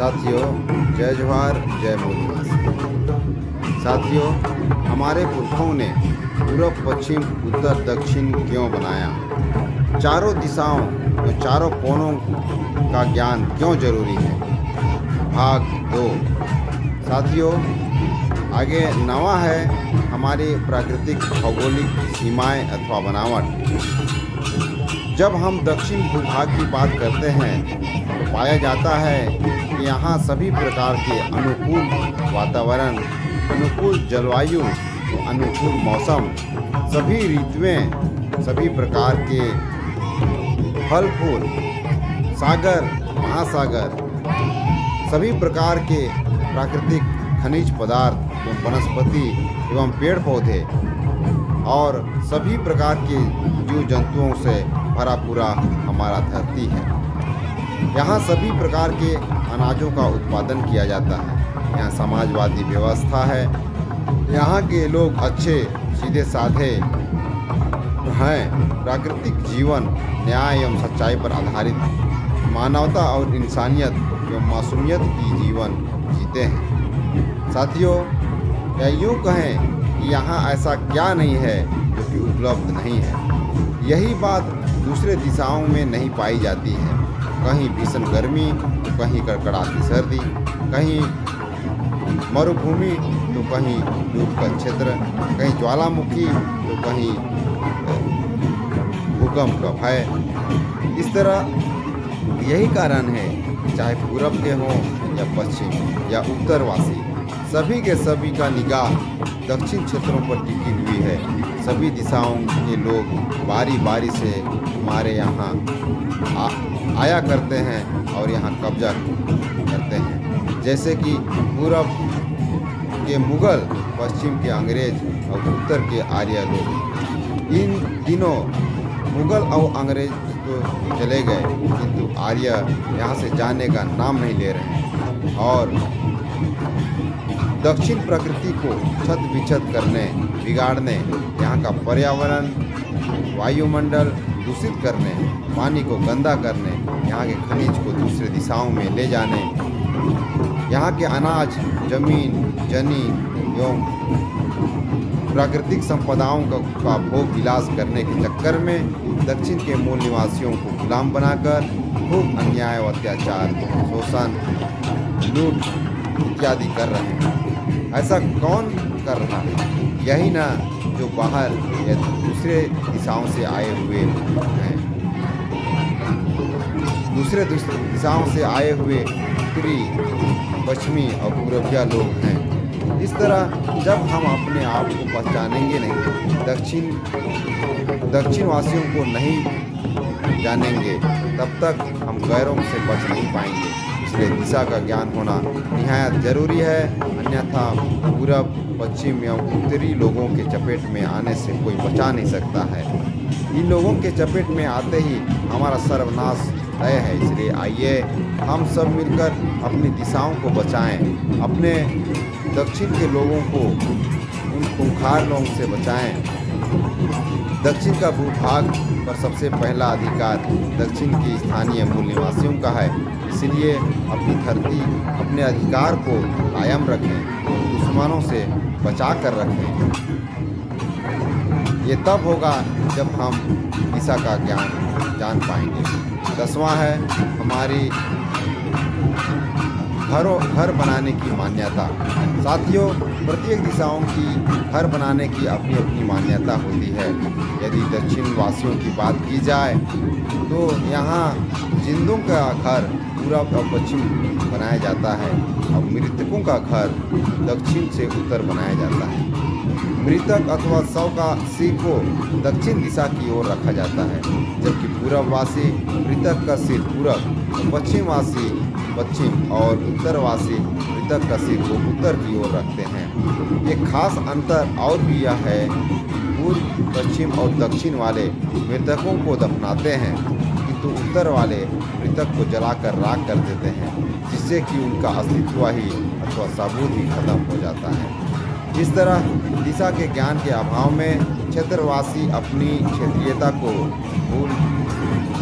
साथियों, जय जोहार, जय मूलनिवासी। साथियों, हमारे पुरखों ने पूर्व, पश्चिम, उत्तर, दक्षिण क्यों बनाया? चारों दिशाओं में चारों कोनों का ज्ञान क्यों जरूरी है? भाग 2। साथियों, आगे नवा है हमारी प्राकृतिक भौगोलिक सीमाएं अथवा बनावट। जब हम दक्षिण भूभाग की बात करते हैं तो पाया जाता है कि यहाँ सभी प्रकार के अनुकूल वातावरण, अनुकूल जलवायु, अनुकूल मौसम, सभी ऋतुएं, सभी प्रकार के फल फूल, सागर महासागर, सभी प्रकार के प्राकृतिक खनिज पदार्थ एवं वनस्पति एवं पेड़ पौधे और सभी प्रकार के जीव जंतुओं से भरा पूरा हमारा धरती है। यहाँ सभी प्रकार के अनाजों का उत्पादन किया जाता है। यहाँ समाजवादी व्यवस्था है। यहाँ के लोग अच्छे सीधे साधे हैं। प्राकृतिक जीवन न्याय एवं सच्चाई पर आधारित मानवता और इंसानियत एवं मासूमियत की जीवन जीते हैं। साथियों, या यूँ कहें कि यहाँ ऐसा क्या नहीं है जो कि उपलब्ध नहीं है। यही बात दूसरे दिशाओं में नहीं पाई जाती है। कहीं भीषण गर्मी तो कहीं कड़कड़ाती सर्दी, कहीं मरुभूमि तो कहीं धूप का क्षेत्र, कहीं ज्वालामुखी तो कहीं भूकंप का भय। इस तरह यही कारण है, चाहे पूरब के हों या पश्चिम या उत्तरवासी, सभी के सभी का निगाह दक्षिण क्षेत्रों पर टिकी हुई है। सभी दिशाओं के लोग बारी बारी से हमारे यहाँ आया करते हैं और यहाँ कब्जा करते हैं। जैसे कि पूरब के मुग़ल, पश्चिम के अंग्रेज और उत्तर के आर्य लोग। इन दिनों मुग़ल और अंग्रेज तो चले गए, किंतु आर्य यहाँ से जाने का नाम नहीं ले रहे हैं और दक्षिण प्रकृति को छत विछत करने, बिगाड़ने, यहाँ का पर्यावरण, वायुमंडल दूषित करने, पानी को गंदा करने, यहाँ के खनिज को दूसरे दिशाओं में ले जाने, यहाँ के अनाज, जमीन, जनी एवं प्राकृतिक संपदाओं का भोग विलास करने के चक्कर में दक्षिण के मूल निवासियों को गुलाम बनाकर खूब अन्याय व अत्याचार, शोषण, लूट इत्यादि कर रहे हैं। ऐसा कौन कर रहा है? यही ना जो बाहर या दूसरे दिशाओं से आए हुए हैं। दूसरे दिशाओं से आए हुए उत्तरी, पश्चिमी और पूर्वीय लोग हैं। इस तरह जब हम अपने आप को पहचानेंगे नहीं, दक्षिण वासियों को नहीं जानेंगे, तब तक हम गैरों से बच नहीं पाएंगे। इसलिए दिशा का ज्ञान होना निहायत जरूरी है, अन्यथा पूरब, पश्चिम एवं उत्तरी लोगों के चपेट में आने से कोई बचा नहीं सकता है। इन लोगों के चपेट में आते ही हमारा सर्वनाश तय है। इसलिए आइए हम सब मिलकर अपनी दिशाओं को बचाएं, अपने दक्षिण के लोगों को उन खूंखार लोगों से बचाएं। दक्षिण का भूभाग पर सबसे पहला अधिकार दक्षिण के स्थानीय मूल निवासियों का है। इसलिए अपनी धरती, अपने अधिकार को कायम रखें, दुश्मनों से बचा कर रखें। ये तब होगा जब हम दिशा का ज्ञान जान पाएंगे। 10वां है हमारी घर बनाने की मान्यता। साथियों, प्रत्येक दिशाओं की घर बनाने की अपनी अपनी मान्यता होती है। यदि दक्षिण वासियों की बात की जाए तो यहाँ जिंदों का घर पूरब और पश्चिम बनाया जाता है और मृतकों का घर दक्षिण से उत्तर बनाया जाता है। मृतक अथवा शव का सिर को दक्षिण दिशा की ओर रखा जाता है, जबकि पूरबवासी मृतक का सिर पूरब, पश्चिमवासी पश्चिम और उत्तरवासी मृतक का सिर को उत्तर की ओर रखते हैं। एक खास अंतर और भी यह है कि पूर्व, पश्चिम और दक्षिण वाले मृतकों को दफनाते हैं, किंतु उत्तर वाले मृतक को जलाकर राख कर देते हैं, जिससे कि उनका अस्तित्व ही अथवा सबूत ही खत्म हो जाता है। इस तरह दिशा के ज्ञान के अभाव में क्षेत्रवासी अपनी क्षेत्रीयता को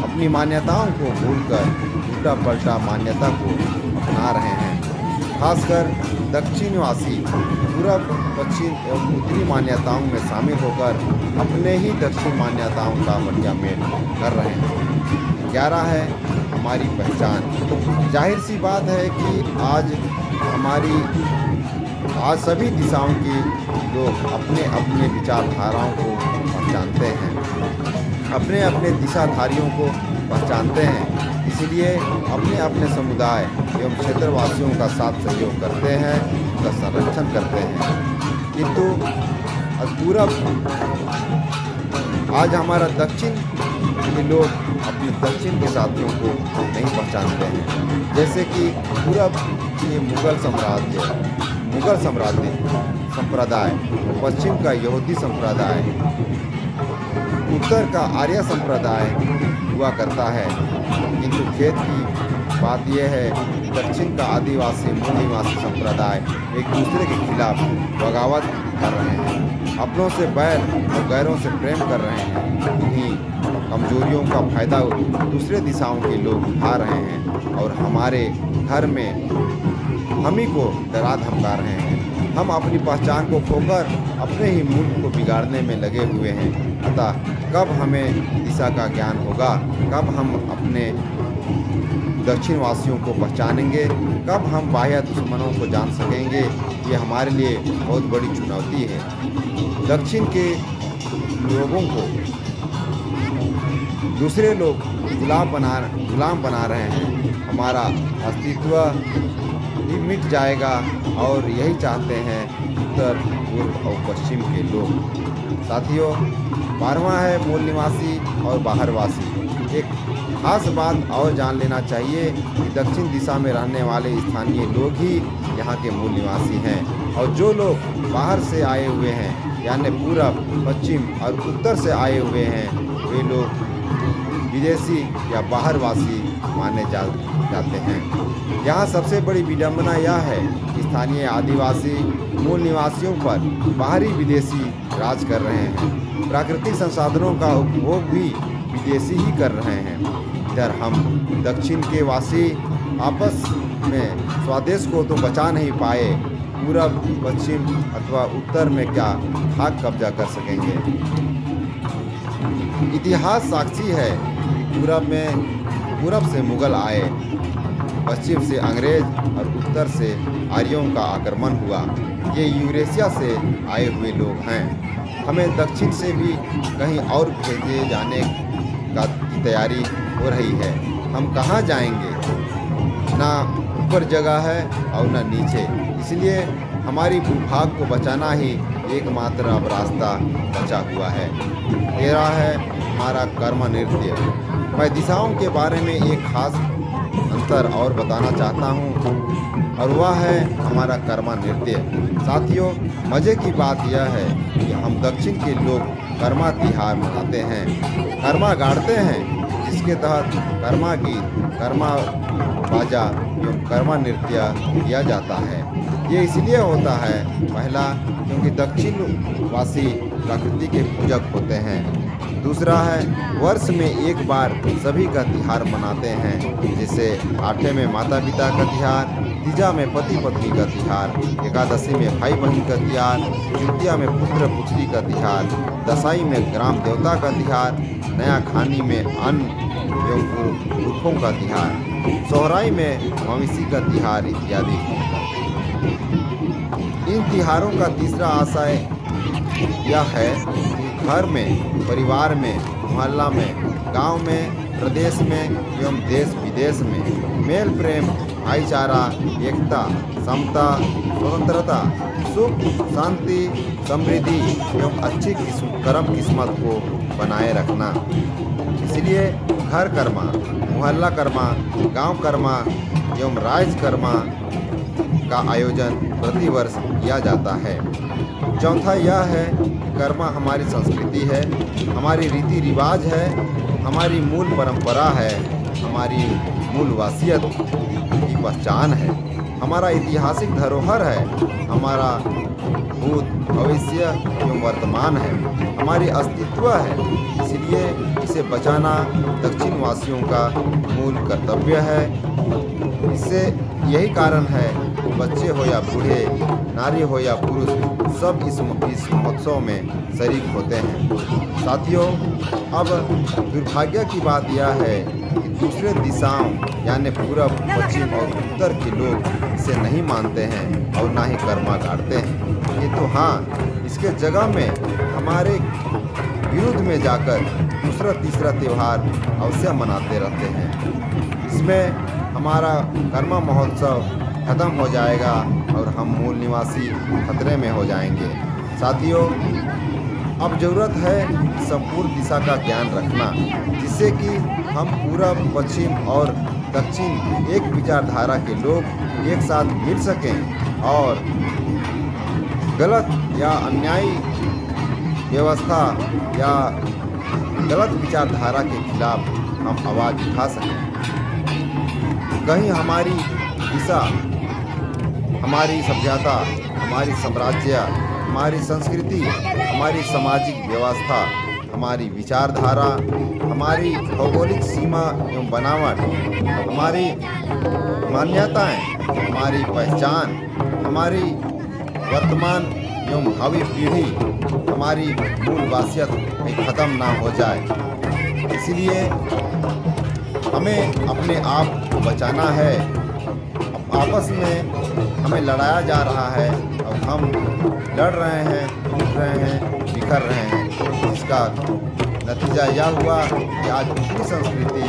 अपनी मान्यताओं को भूलकर उल्टा पलटा मान्यता को अपना रहे हैं। खासकर दक्षिणवासी पूर्व, पश्चिम एवं उत्तरी मान्यताओं में शामिल होकर अपने ही दक्षिण मान्यताओं का बढ़िया मेल कर रहे हैं। 11 है हमारी पहचान। जाहिर सी बात है कि आज सभी दिशाओं के लोग अपने अपने विचारधाराओं को पहचानते हैं, अपने अपने दिशाधारियों को पहचानते हैं, इसलिए अपने अपने समुदाय एवं क्षेत्रवासियों का साथ सहयोग करते हैं, उनका संरक्षण करते हैं। किंतु आज हमारा दक्षिण के लोग अपने दक्षिण के साथियों को नहीं पहचानते हैं। जैसे कि पूरब के मुगल साम्राज्य संप्रदाय, पश्चिम का यहूदी संप्रदाय, उत्तर का आर्य संप्रदाय हुआ करता है। किंतु खेद की बात यह है कि दक्षिण का आदिवासी मूल निवासी संप्रदाय एक दूसरे के खिलाफ बगावत कर रहे हैं, अपनों से बैर और गैरों से प्रेम कर रहे हैं। इन्हीं कमजोरियों का फायदा दूसरे दिशाओं के लोग उठा रहे हैं और हमारे घर में हम ही को डरा धमका रहे हैं। हम अपनी पहचान को खोकर अपने ही मुल्क को बिगाड़ने में लगे हुए हैं। अतः कब हमें दिशा का ज्ञान होगा, कब हम अपने दक्षिण वासियों को पहचानेंगे, कब हम बाह्य दुश्मनों को जान सकेंगे, ये हमारे लिए बहुत बड़ी चुनौती है। दक्षिण के लोगों को दूसरे लोग गुलाम बना रहे हैं। हमारा अस्तित्व ही मिट जाएगा और यही चाहते हैं उत्तर, पूर्व और पश्चिम के लोग। साथियों, 12वां है मूल निवासी और बाहरवासी। एक खास बात और जान लेना चाहिए कि दक्षिण दिशा में रहने वाले स्थानीय लोग ही यहाँ के मूल निवासी हैं, और जो लोग बाहर से आए हुए हैं यानी पूरब, पश्चिम और उत्तर से आए हुए हैं, वे लोग विदेशी या बाहरवासी माने जाते हैं। यहाँ सबसे बड़ी विडंबना यह है कि स्थानीय आदिवासी मूल निवासियों पर बाहरी विदेशी राज कर रहे हैं। प्राकृतिक संसाधनों का उपभोग भी विदेशी ही कर रहे हैं। इधर हम दक्षिण के वासी आपस में स्वदेश को तो बचा नहीं पाए, पूरब, पश्चिम अथवा उत्तर में क्या खाक कब्जा कर सकेंगे। इतिहास साक्षी है कि पूरब से मुगल आए, पश्चिम से अंग्रेज और उत्तर से आर्यों का आक्रमण हुआ। ये यूरेशिया से आए हुए लोग हैं। हमें दक्षिण से भी कहीं और भेजे जाने की तैयारी हो रही है। हम कहाँ जाएंगे? ना ऊपर जगह है और ना नीचे, इसलिए हमारी भूभाग को बचाना ही एकमात्र अब रास्ता बचा हुआ है। 13 है हमारा कर्म नृत्य। मैं दिशाओं के बारे में एक खास अंतर और बताना चाहता हूँ, और वह है हमारा कर्मा नृत्य। साथियों, मज़े की बात यह है कि हम दक्षिण के लोग कर्मा तिहार मनाते हैं, कर्मा गाड़ते हैं, जिसके तहत कर्मा गीत, कर्मा बाजा एवं कर्मा नृत्य किया जाता है। ये इसलिए होता है, पहला क्योंकि दक्षिणवासी प्रकृति के पूजक होते हैं। दूसरा है वर्ष में एक बार सभी का तिहार मनाते हैं, जैसे आठे में माता पिता का तिहार, तीजा में पति पत्नी का तिहार, एकादशी में भाई बहन का तिहार, तृतीया में पुत्र पुत्री का तिहार, दसाई में ग्राम देवता का तिहार, नया खानी में अन्न एवं पुरखों का तिहार, सोहराई में मवेशी का तिहार इत्यादि। इन तिहारों का तीसरा आशय यह है कि घर में, परिवार में, मोहल्ला में, गांव में, प्रदेश में एवं देश विदेश में मेल प्रेम, भाईचारा, एकता, समता, स्वतंत्रता, सुख, शांति, समृद्धि एवं अच्छी कर्म किस्मत को बनाए रखना। इसलिए घर कर्मा, मोहल्ला कर्मा, गांव कर्मा एवं राज्य कर्मा का आयोजन प्रतिवर्ष किया जाता है। चौथा यह है कि कर्मा हमारी संस्कृति है, हमारी रीति रिवाज है, हमारी मूल परंपरा है, हमारी मूल वासियत की पहचान है, हमारा ऐतिहासिक धरोहर है, हमारा भूत, भविष्य एवं वर्तमान है, हमारी अस्तित्व है। इसलिए इसे बचाना दक्षिण वासियों का मूल कर्तव्य है। इससे यही कारण है कि बच्चे हो या बूढ़े, नारी हो या पुरुष, सब इस महोत्सव में शरीक होते हैं। साथियों, अब दुर्भाग्य की बात यह है कि दूसरे दिशाओं यानी पूरब, पश्चिम और उत्तर के लोग इसे नहीं मानते हैं और ना ही कर्मा गाड़ते हैं। ये तो हाँ, इसके जगह में हमारे विरुद्ध में जाकर दूसरा तीसरा त्यौहार अवश्य मनाते रहते हैं। इसमें हमारा कर्मा महोत्सव खत्म हो जाएगा और हम मूल निवासी खतरे में हो जाएंगे। साथियों, अब ज़रूरत है संपूर्ण दिशा का ज्ञान रखना, जिससे कि हम पूरब, पश्चिम और दक्षिण एक विचारधारा के लोग एक साथ मिल सकें और गलत या अन्यायी व्यवस्था या गलत विचारधारा के खिलाफ हम आवाज़ उठा सकें। कहीं हमारी दिशा, हमारी सभ्यता, हमारी साम्राज्य, हमारी संस्कृति, हमारी सामाजिक व्यवस्था, हमारी विचारधारा, हमारी भौगोलिक सीमा एवं बनावट, हमारी मान्यताएं, हमारी पहचान, हमारी वर्तमान एवं भावी पीढ़ी, हमारी मूल वासियत में ख़त्म ना हो जाए। इसलिए हमें अपने आप को बचाना है। आपस में हमें लड़ाया जा रहा है और हम लड़ रहे हैं, टूट रहे हैं, बिखर रहे हैं। इसका नतीजा यह हुआ कि आज उत्तरी संस्कृति,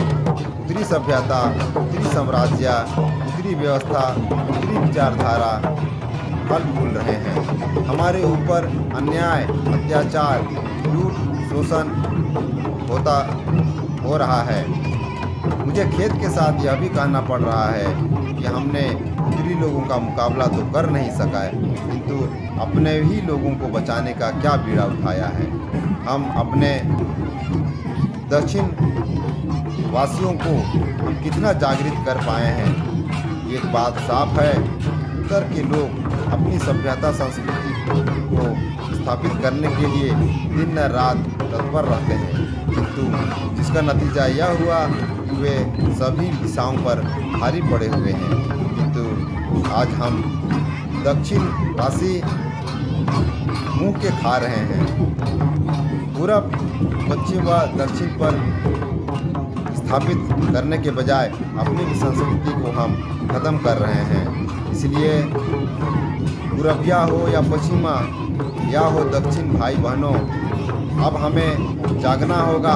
उत्तरी सभ्यता, उत्तरी साम्राज्य, उत्तरी व्यवस्था, उत्तरी विचारधारा फल फूल रहे हैं। हमारे ऊपर अन्याय, अत्याचार, लूट, शोषण हो रहा है। मुझे खेद के साथ यह भी कहना पड़ रहा है कि हमने उत्तरी लोगों का मुकाबला तो कर नहीं सका है, किंतु अपने ही लोगों को बचाने का क्या बीड़ा उठाया है। हम अपने दक्षिण वासियों को हम कितना जागृत कर पाए हैं। एक बात साफ है, उत्तर के लोग अपनी सभ्यता, संस्कृति को स्थापित करने के लिए दिन रात तत्पर रहते हैं, किंतु जिसका नतीजा यह हुआ कि वे सभी दिशाओं पर भारी पड़े हुए हैं। किंतु आज हम दक्षिण वासी मुंह के खा रहे हैं। पूरब, पश्चिम व दक्षिण पर स्थापित करने के बजाय अपनी भी संस्कृति को हम खत्म कर रहे हैं। इसलिए पूरबिया हो या पश्चिमा या हो दक्षिण भाई बहनों, अब हमें जागना होगा,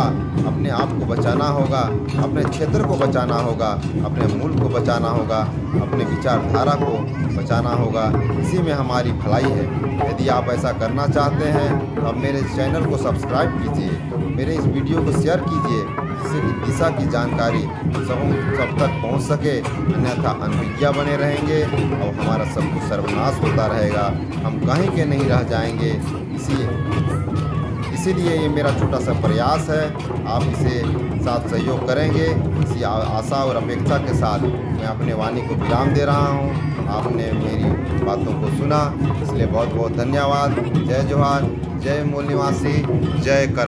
अपने आप को बचाना होगा, अपने क्षेत्र को बचाना होगा, अपने मूल को बचाना होगा, अपने विचारधारा को बचाना होगा। इसी में हमारी भलाई है। यदि आप ऐसा करना चाहते हैं तो आप मेरे चैनल को सब्सक्राइब कीजिए, मेरे इस वीडियो को शेयर कीजिए, जिससे कि दिशा की जानकारी सब तक पहुंच सके। अन्यथा अनभिज्ञा बने रहेंगे और हमारा सब कुछ सर्वनाश होता रहेगा, हम कहीं के नहीं रह जाएंगे। इसीलिए ये मेरा छोटा सा प्रयास है, आप इसे साथ सहयोग करेंगे। इसी आशा और अपेक्षा के साथ मैं अपने वाणी को विराम दे रहा हूँ। आपने मेरी बातों को सुना, इसलिए बहुत बहुत धन्यवाद। जय जोहार, जय मूल निवासी, जय कर।